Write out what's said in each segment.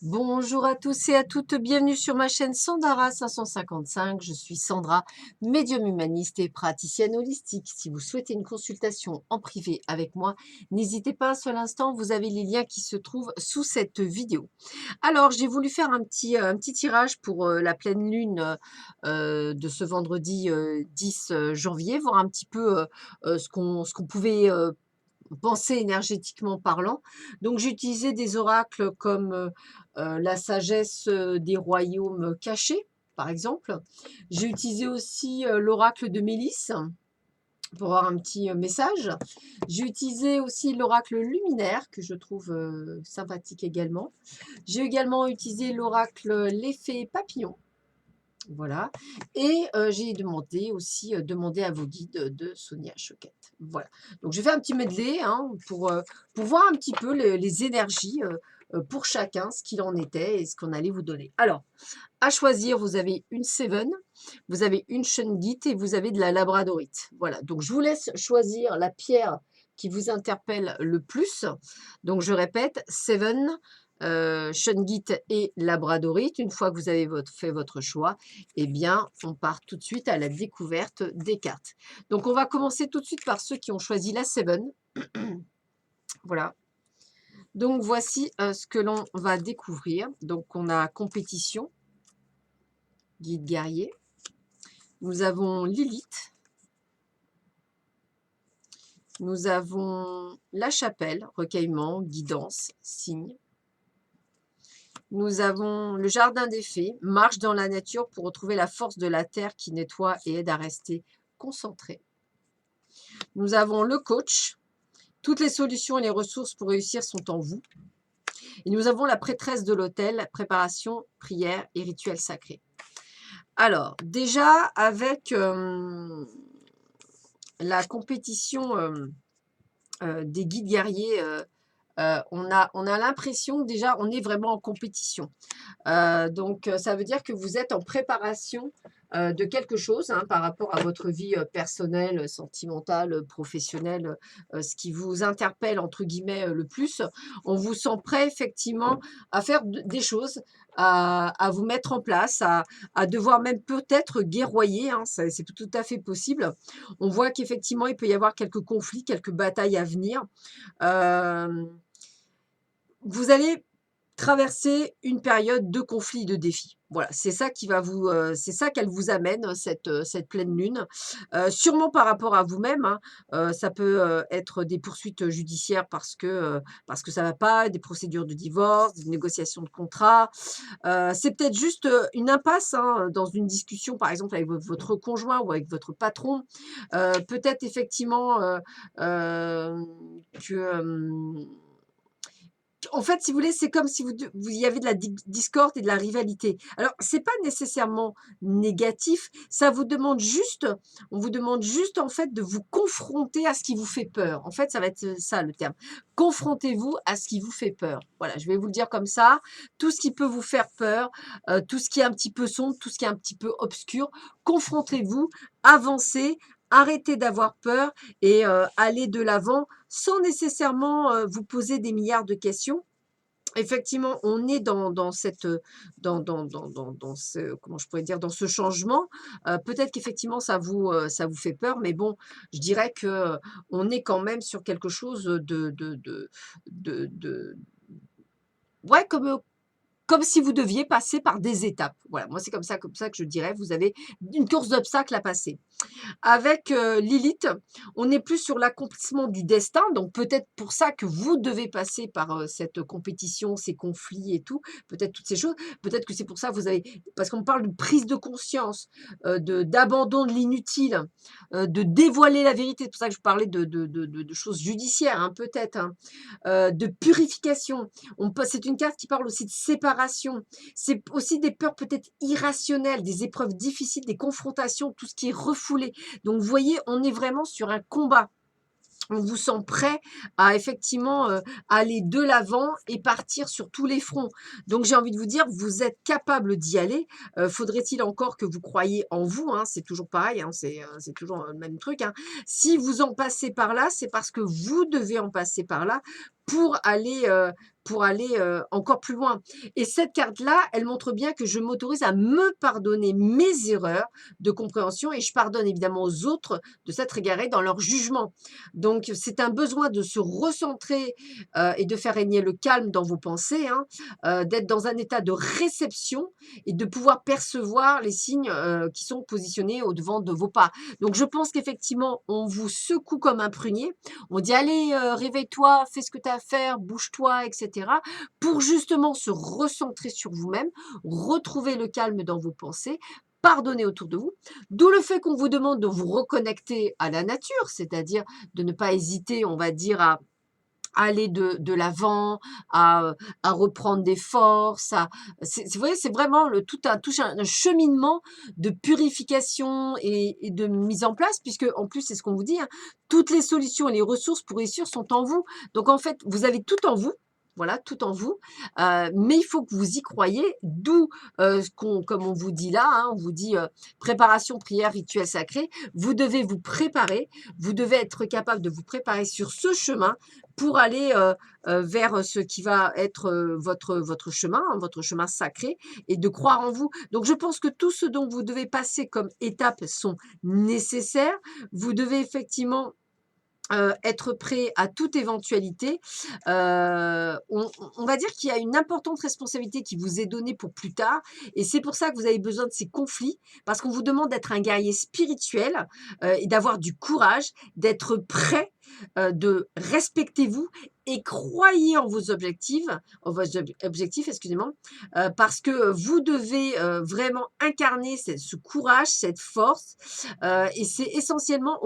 Bonjour à tous et à toutes, bienvenue sur ma chaîne Sandara 555. Je suis Sandra, médium humaniste et praticienne holistique. Si vous souhaitez une consultation en privé avec moi, n'hésitez pas un seul instant, vous avez les liens qui se trouvent sous cette vidéo. Alors, j'ai voulu faire un petit tirage pour la pleine lune de ce vendredi 10 janvier, voir un petit peu ce qu'on pouvait penser énergétiquement parlant. Donc j'ai utilisé des oracles comme la sagesse des royaumes cachés, par exemple. J'ai utilisé aussi l'oracle de Mélisse pour avoir un petit message. J'ai utilisé aussi l'oracle luminaire que je trouve sympathique également. J'ai également utilisé l'oracle l'effet papillon. Voilà. Et j'ai demandé aussi demandé à vos guides de Sonia Choquette. Voilà. Donc j'ai fait un petit medley pour voir un petit peu les énergies pour chacun, ce qu'il en était et ce qu'on allait vous donner. Alors, à choisir, vous avez une Seven, vous avez une Shungite et vous avez de la Labradorite. Voilà. Donc je vous laisse choisir la pierre qui vous interpelle le plus. Donc je répète, Seven, Shungite et Labradorite. Une fois que vous avez fait votre choix, eh bien, on part tout de suite à la découverte des cartes. Donc, on va commencer tout de suite par ceux qui ont choisi la Seven. Voilà. Donc, voici ce que l'on va découvrir. Donc, on a compétition, guide guerrier. Nous avons Lilith. Nous avons la chapelle, recueillement, guidance, signe. Nous avons le jardin des fées, marche dans la nature pour retrouver la force de la terre qui nettoie et aide à rester concentré. Nous avons le coach. Toutes les solutions et les ressources pour réussir sont en vous. Et nous avons la prêtresse de l'autel, préparation, prière et rituel sacré. Alors, déjà, avec la compétition des guides guerriers, on a l'impression que déjà, on est vraiment en compétition. Donc, ça veut dire que vous êtes en préparation de quelque chose par rapport à votre vie personnelle, sentimentale, professionnelle, ce qui vous interpelle entre guillemets le plus. On vous sent prêt effectivement à faire des choses, à vous mettre en place, à devoir même peut-être guerroyer, c'est tout à fait possible. On voit qu'effectivement, il peut y avoir quelques conflits, quelques batailles à venir. Euh, Vous allez traverser une période de conflit, de défi. Voilà, c'est ça qui va c'est ça qu'elle vous amène cette pleine lune. Sûrement par rapport à vous-même, ça peut, être des poursuites judiciaires parce que ça va pas, des procédures de divorce, des négociations de contrat. C'est peut-être juste, une impasse, dans une discussion, par exemple avec votre conjoint ou avec votre patron. Peut-être effectivement, que, en fait, si vous voulez, c'est comme si vous y avait de la discorde et de la rivalité. Alors, c'est pas nécessairement négatif, ça vous demande juste on vous demande juste, en fait, de vous confronter à ce qui vous fait peur. En fait, ça va être, ça le terme. Confrontez-vous à ce qui vous fait peur. Voilà, je vais vous le dire comme ça. Tout ce qui peut vous faire peur, tout ce qui est un petit peu sombre, tout ce qui est un petit peu obscur, confrontez-vous, avancez, arrêtez d'avoir peur et allez de l'avant sans nécessairement vous poser des milliards de questions. Effectivement, on est dans cette, dans ce comment je pourrais dire? Dans ce changement. Peut-être qu'effectivement ça vous fait peur, mais bon, je dirais que, on est quand même sur quelque chose de ouais, comme si vous deviez passer par des étapes. Voilà, moi c'est comme ça que je dirais. Vous avez une course d'obstacles à passer. Avec Lilith, on est plus sur l'accomplissement du destin, donc peut-être pour ça que vous devez passer par cette compétition, ces conflits et tout, peut-être toutes ces choses. Peut-être que c'est pour ça que vous avez, parce qu'on parle de prise de conscience, d'abandon de l'inutile, de dévoiler la vérité. C'est pour ça que je parlais de choses judiciaires, peut-être, de purification. C'est une carte qui parle aussi de séparation. C'est aussi des peurs peut-être irrationnelles, des épreuves difficiles, des confrontations, tout ce qui est refoulé. Donc, vous voyez, on est vraiment sur un combat. On vous sent prêt à effectivement aller de l'avant et partir sur tous les fronts. Donc, j'ai envie de vous dire, vous êtes capable d'y aller. Faudrait-il encore que vous croyiez en vous, c'est toujours pareil, c'est toujours le même truc. Si vous en passez par là, c'est parce que vous devez en passer par là pour aller encore plus loin. Et cette carte-là, elle montre bien que je m'autorise à me pardonner mes erreurs de compréhension et je pardonne évidemment aux autres de s'être égarés dans leur jugement. Donc, c'est un besoin de se recentrer et de faire régner le calme dans vos pensées, hein, d'être dans un état de réception et de pouvoir percevoir les signes qui sont positionnés au-devant de vos pas. Donc, je pense qu'effectivement, on vous secoue comme un prunier. On dit, allez, réveille-toi, fais ce que tu as à faire, bouge-toi, etc. Pour justement se recentrer sur vous-même, retrouver le calme dans vos pensées, pardonner autour de vous. D'où le fait qu'on vous demande de vous reconnecter à la nature, c'est-à-dire de ne pas hésiter, on va dire, à aller de l'avant, à reprendre des forces, vous voyez, c'est vraiment tout un cheminement de purification et de mise en place, puisque en plus, c'est ce qu'on vous dit, hein, toutes les solutions et les ressources pour réussir sont en vous. Donc en fait, vous avez tout en vous. Voilà, tout en vous, mais il faut que vous y croyez, d'où, comme on vous dit là, hein, on vous dit préparation, prière, rituel sacré, vous devez vous préparer, vous devez être capable de vous préparer sur ce chemin pour aller vers ce qui va être votre chemin, hein, votre chemin sacré, et de croire en vous. Donc je pense que tout ce dont vous devez passer comme étapes sont nécessaires. Vous devez effectivement être prêt à toute éventualité. On va dire qu'il y a une importante responsabilité qui vous est donnée pour plus tard et c'est pour ça que vous avez besoin de ces conflits parce qu'on vous demande d'être un guerrier spirituel et d'avoir du courage, d'être prêt, de respecter vous et croyez en vos objectifs, excusez-moi, parce que vous devez vraiment incarner ce courage, cette force et c'est essentiellement,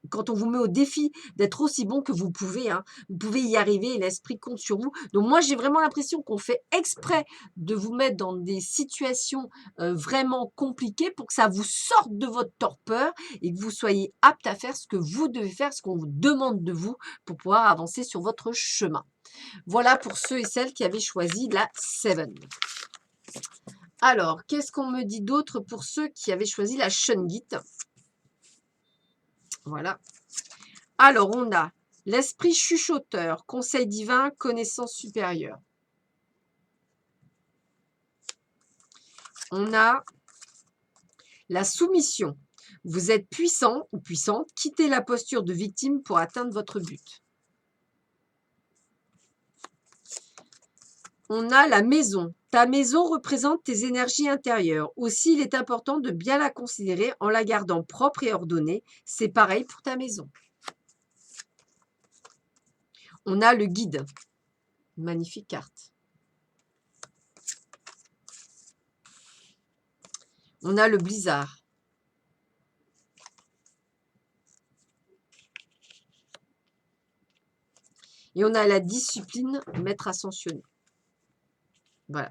quand on vous met au défi d'être aussi bon que vous pouvez. Hein. Vous pouvez y arriver et l'esprit compte sur vous. Donc moi, j'ai vraiment l'impression qu'on fait exprès de vous mettre dans des situations vraiment compliquées pour que ça vous sorte de votre torpeur et que vous soyez apte à faire ce que vous devez faire, ce qu'on vous demande de vous pour pouvoir avancer sur votre chemin. Voilà pour ceux et celles qui avaient choisi la 7. Alors, qu'est-ce qu'on me dit d'autre pour ceux qui avaient choisi la Shungit? Voilà. Alors, on a l'esprit chuchoteur, conseil divin, connaissance supérieure. On a la soumission. Vous êtes puissant ou puissante, quittez la posture de victime pour atteindre votre but. On a la maison. Ta maison représente tes énergies intérieures. Aussi, il est important de bien la considérer en la gardant propre et ordonnée. C'est pareil pour ta maison. On a le guide. Magnifique carte. On a le blizzard. Et on a la discipline, maître ascensionné. Voilà.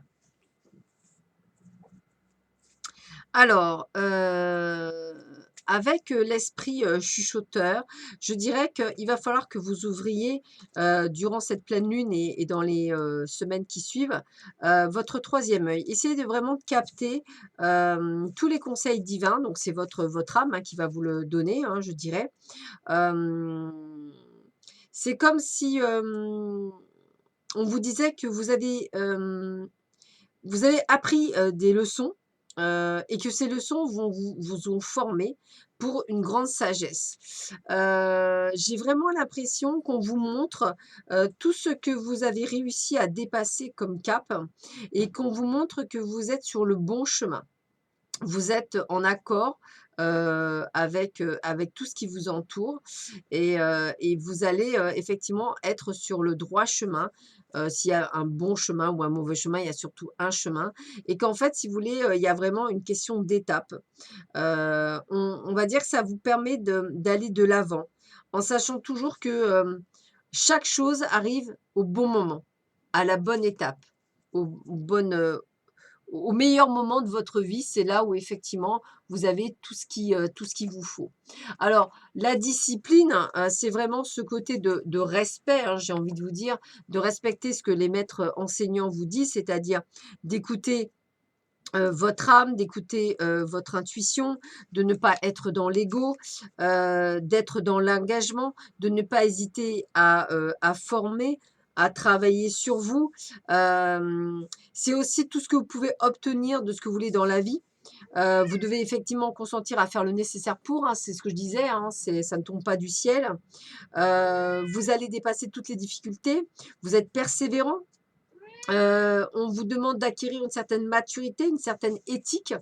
Alors, avec l'esprit chuchoteur, je dirais qu'il va falloir que vous ouvriez durant cette pleine lune et dans les semaines qui suivent votre troisième œil. Essayez de vraiment capter tous les conseils divins. Donc, c'est votre âme hein, qui va vous le donner, hein, je dirais. C'est comme si on vous disait que vous avez appris des leçons et que ces leçons vous ont formé pour une grande sagesse. J'ai vraiment l'impression qu'on vous montre tout ce que vous avez réussi à dépasser comme cap et qu'on vous montre que vous êtes sur le bon chemin. Vous êtes en accord avec tout ce qui vous entoure et vous allez effectivement être sur le droit chemin. S'il y a un bon chemin ou un mauvais chemin, il y a surtout un chemin. Et qu'en fait, si vous voulez, il y a vraiment une question d'étape. On va dire que ça vous permet d'aller de l'avant en sachant toujours que chaque chose arrive au bon moment, à la bonne étape, au meilleur moment de votre vie, c'est là où effectivement vous avez tout ce qu'il vous faut. Alors, la discipline, c'est vraiment ce côté de respect, hein, j'ai envie de vous dire, de respecter ce que les maîtres enseignants vous disent, c'est-à-dire d'écouter votre âme, d'écouter votre intuition, de ne pas être dans l'ego, d'être dans l'engagement, de ne pas hésiter à former, à travailler sur vous. C'est aussi tout ce que vous pouvez obtenir de ce que vous voulez dans la vie. Vous devez effectivement consentir à faire le nécessaire pour, hein, c'est ce que je disais, hein, ça ne tombe pas du ciel. Vous allez dépasser toutes les difficultés, vous êtes persévérant. On vous demande d'acquérir une certaine maturité, une certaine éthique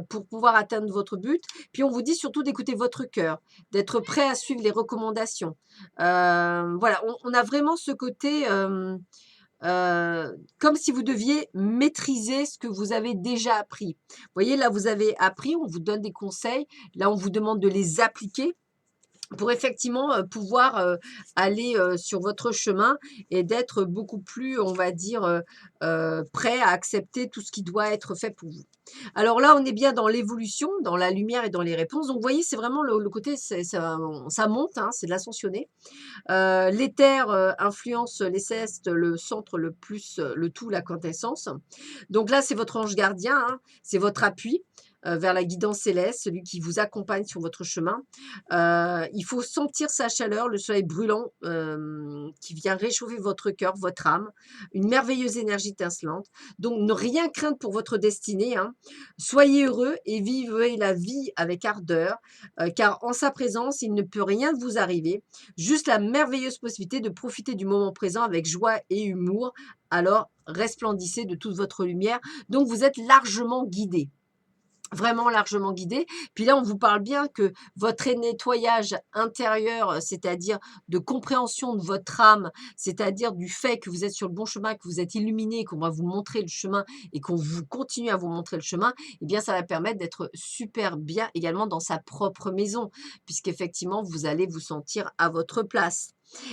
pour pouvoir atteindre votre but. Puis on vous dit surtout d'écouter votre cœur, d'être prêt à suivre les recommandations. Voilà, on a vraiment ce côté comme si vous deviez maîtriser ce que vous avez déjà appris. Vous voyez, là, vous avez appris, on vous donne des conseils. Là, on vous demande de les appliquer pour effectivement pouvoir aller sur votre chemin et d'être beaucoup plus, on va dire, prêt à accepter tout ce qui doit être fait pour vous. Alors là, on est bien dans l'évolution, dans la lumière et dans les réponses. Donc, vous voyez, c'est vraiment le côté, ça monte, hein, c'est de l'ascensionné. L'éther influence les cestes, le centre, le plus, le tout, la quintessence. Donc là, c'est votre ange gardien, hein, c'est votre appui vers la guidance céleste, celui qui vous accompagne sur votre chemin. Il faut sentir sa chaleur, le soleil brûlant qui vient réchauffer votre cœur, votre âme, une merveilleuse énergie étincelante. Donc, ne rien craindre pour votre destinée, hein. Soyez heureux et vivez la vie avec ardeur, car en sa présence, il ne peut rien vous arriver. Juste la merveilleuse possibilité de profiter du moment présent avec joie et humour. Alors, resplendissez de toute votre lumière. Donc, vous êtes largement guidé. Vraiment largement guidé. Puis là, on vous parle bien que votre nettoyage intérieur, c'est-à-dire de compréhension de votre âme, c'est-à-dire du fait que vous êtes sur le bon chemin, que vous êtes illuminé, qu'on va vous montrer le chemin et qu'on vous continue à vous montrer le chemin, eh bien, ça va permettre d'être super bien également dans sa propre maison, puisqu'effectivement, vous allez vous sentir à votre place.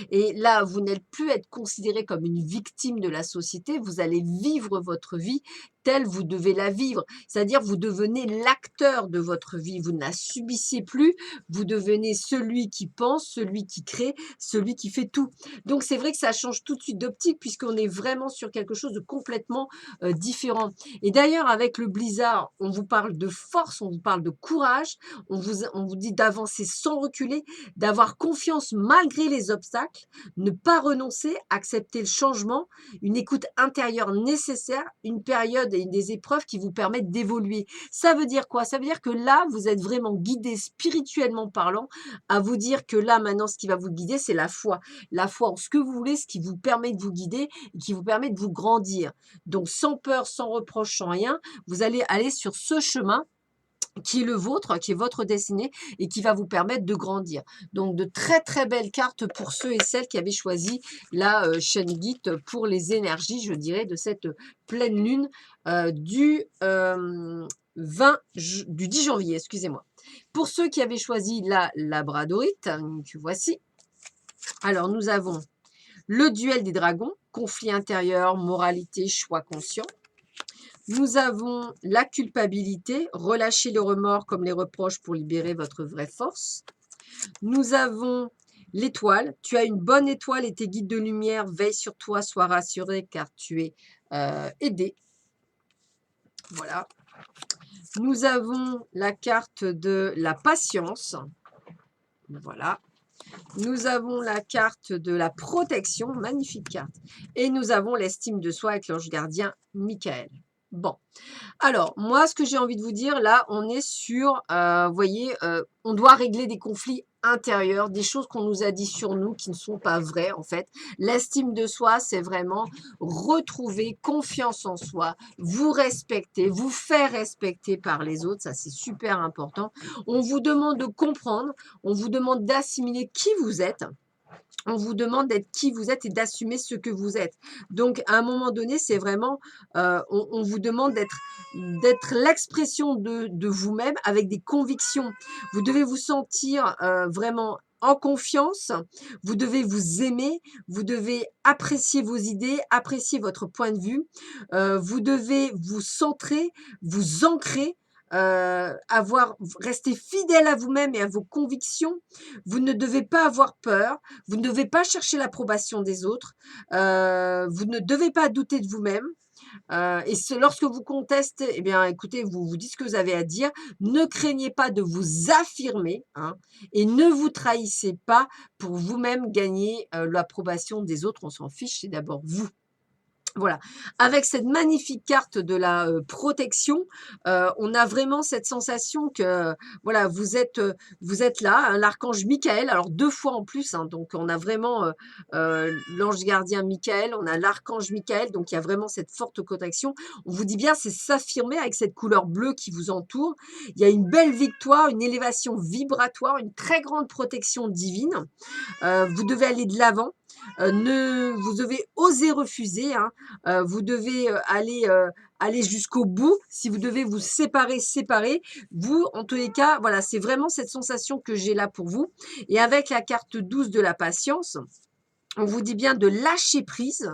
Et là, vous n'allez plus être considéré comme une victime de la société, vous allez vivre votre vie telle vous devez la vivre. C'est-à-dire, vous devenez l'acteur de votre vie, vous ne la subissez plus, vous devenez celui qui pense, celui qui crée, celui qui fait tout. Donc, c'est vrai que ça change tout de suite d'optique puisqu'on est vraiment sur quelque chose de complètement différent. Et d'ailleurs, avec le blizzard, on vous parle de force, on vous parle de courage, on vous dit d'avancer sans reculer, d'avoir confiance malgré les obstacles, ne pas renoncer, accepter le changement, une écoute intérieure nécessaire, une période et des épreuves qui vous permettent d'évoluer. Ça veut dire quoi? Ça veut dire que là, vous êtes vraiment guidé spirituellement parlant à vous dire que là, maintenant, ce qui va vous guider, c'est la foi. La foi en ce que vous voulez, ce qui vous permet de vous guider et qui vous permet de vous grandir. Donc, sans peur, sans reproche, sans rien, vous allez aller sur ce chemin qui est le vôtre, qui est votre destinée et qui va vous permettre de grandir. Donc, de très, très belles cartes pour ceux et celles qui avaient choisi la chaîne Guide pour les énergies, je dirais, de cette pleine lune du 10 janvier, excusez-moi. Pour ceux qui avaient choisi la labradorite, que voici. Alors, nous avons le duel des dragons, conflit intérieur, moralité, choix conscient. Nous avons la culpabilité, relâchez le remords comme les reproches pour libérer votre vraie force. Nous avons l'étoile, tu as une bonne étoile et tes guides de lumière veillent sur toi, sois rassuré car tu es aidé. Voilà. Nous avons la carte de la patience. Voilà. Nous avons la carte de la protection, magnifique carte. Et nous avons l'estime de soi avec l'ange gardien Michael. Bon, alors moi, ce que j'ai envie de vous dire, là, on est sur, vous voyez, on doit régler des conflits intérieurs, des choses qu'on nous a dit sur nous qui ne sont pas vraies, en fait. L'estime de soi, c'est vraiment retrouver confiance en soi, vous respecter, vous faire respecter par les autres, ça c'est super important. On vous demande de comprendre, on vous demande d'assimiler qui vous êtes. On vous demande d'être qui vous êtes et d'assumer ce que vous êtes. Donc, à un moment donné, c'est vraiment, on vous demande d'être l'expression de vous-même avec des convictions. Vous devez vous sentir vraiment en confiance, vous devez vous aimer, vous devez apprécier vos idées, apprécier votre point de vue, vous devez vous centrer, vous ancrer, rester fidèle à vous-même et à vos convictions. Vous ne devez pas avoir peur, vous ne devez pas chercher l'approbation des autres, vous ne devez pas douter de vous-même. Et lorsque vous contestez, eh bien, écoutez, vous dites ce que vous avez à dire. Ne craignez pas de vous affirmer, hein, et ne vous trahissez pas pour vous-même gagner l'approbation des autres. On s'en fiche, c'est d'abord vous. Voilà, avec cette magnifique carte de la protection, on a vraiment cette sensation que, voilà, vous êtes là, hein, l'archange Michael, alors 2 fois en plus, hein, donc on a vraiment, l'ange gardien Michael, on a l'archange Michael, donc il y a vraiment cette forte protection. On vous dit bien, c'est s'affirmer avec cette couleur bleue qui vous entoure. Il y a une belle victoire, une élévation vibratoire, une très grande protection divine. Vous devez aller de l'avant. Vous devez oser refuser, hein. Vous devez aller jusqu'au bout. Si vous devez vous séparer, séparer. Vous, en tous les cas, voilà, c'est vraiment cette sensation que j'ai là pour vous. Et avec la carte 12 de la patience, on vous dit bien de lâcher prise,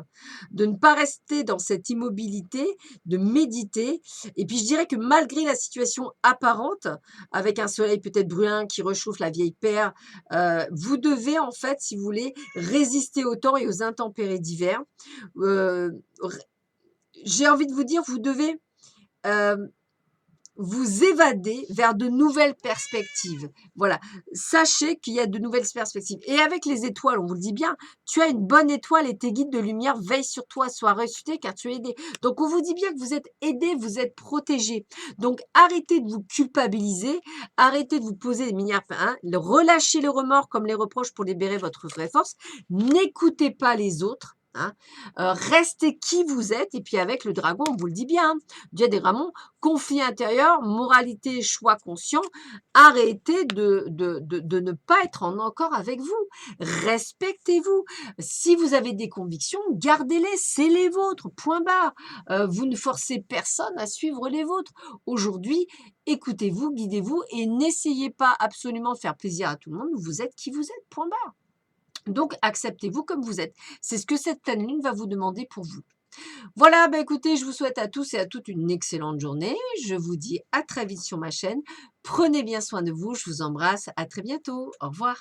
de ne pas rester dans cette immobilité, de méditer. Et puis je dirais que malgré la situation apparente, avec un soleil peut-être brun qui réchauffe la vieille paire, vous devez en fait, si vous voulez, résister au temps et aux intempéries d'hiver. Euh, j'ai envie de vous dire, vous devez euh, vous évader vers de nouvelles perspectives. Voilà, sachez qu'il y a de nouvelles perspectives. Et avec les étoiles, on vous le dit bien, tu as une bonne étoile et tes guides de lumière veillent sur toi, sois ressuscité car tu es aidé. Donc on vous dit bien que vous êtes aidé, vous êtes protégé. Donc arrêtez de vous culpabiliser, arrêtez de vous poser des milliards, hein, relâchez le remords comme les reproches pour libérer votre vraie force. N'écoutez pas les autres. Hein. Restez qui vous êtes et puis avec le dragon, on vous le dit bien, hein, Dieu des dragons, conflit intérieur, moralité, choix conscient, arrêtez de ne pas être en accord avec vous. Respectez-vous. Si vous avez des convictions, gardez-les, c'est les vôtres, point barre. Vous ne forcez personne à suivre les vôtres. Aujourd'hui, écoutez-vous, guidez-vous et n'essayez pas absolument de faire plaisir à tout le monde. Vous êtes qui vous êtes, point barre. Donc, acceptez-vous comme vous êtes. C'est ce que cette pleine lune va vous demander pour vous. Voilà, bah écoutez, je vous souhaite à tous et à toutes une excellente journée. Je vous dis à très vite sur ma chaîne. Prenez bien soin de vous. Je vous embrasse. À très bientôt. Au revoir.